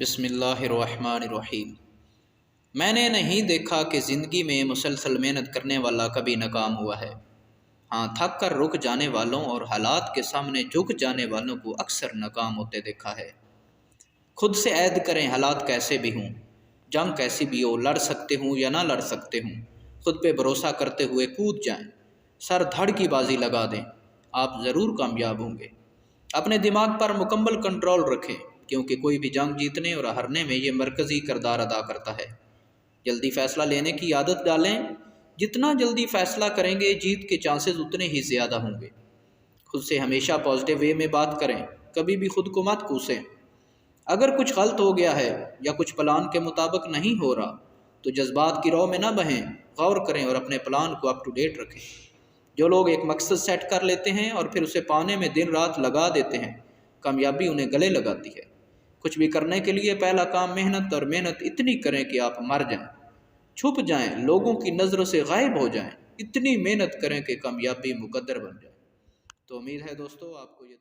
بسم اللہ الرحمن الرحیم۔ میں نے نہیں دیکھا کہ زندگی میں مسلسل محنت کرنے والا کبھی ناکام ہوا ہے۔ ہاں، تھک کر رک جانے والوں اور حالات کے سامنے جھک جانے والوں کو اکثر ناکام ہوتے دیکھا ہے۔ خود سے عہد کریں، حالات کیسے بھی ہوں، جنگ کیسی بھی ہو، لڑ سکتے ہوں یا نہ لڑ سکتے ہوں، خود پہ بھروسہ کرتے ہوئے کود جائیں، سر دھڑ کی بازی لگا دیں، آپ ضرور کامیاب ہوں گے۔ اپنے دماغ پر مکمل کنٹرول رکھیں، کیونکہ کوئی بھی جنگ جیتنے اور ہارنے میں یہ مرکزی کردار ادا کرتا ہے۔ جلدی فیصلہ لینے کی عادت ڈالیں، جتنا جلدی فیصلہ کریں گے جیت کے چانسز اتنے ہی زیادہ ہوں گے۔ خود سے ہمیشہ پازیٹیو وے میں بات کریں، کبھی بھی خود کو مت کوسیں۔ اگر کچھ غلط ہو گیا ہے یا کچھ پلان کے مطابق نہیں ہو رہا تو جذبات کی رو میں نہ بہیں، غور کریں اور اپنے پلان کو اپ ٹو ڈیٹ رکھیں۔ جو لوگ ایک مقصد سیٹ کر لیتے ہیں اور پھر اسے پانے میں دن رات لگا دیتے ہیں، کامیابی انہیں گلے لگاتی ہے۔ کچھ بھی کرنے کے لیے پہلا کام محنت، اور محنت اتنی کریں کہ آپ مر جائیں، چھپ جائیں، لوگوں کی نظروں سے غائب ہو جائیں، اتنی محنت کریں کہ کامیابی مقدر بن جائے۔ تو امید ہے دوستو آپ کو یہ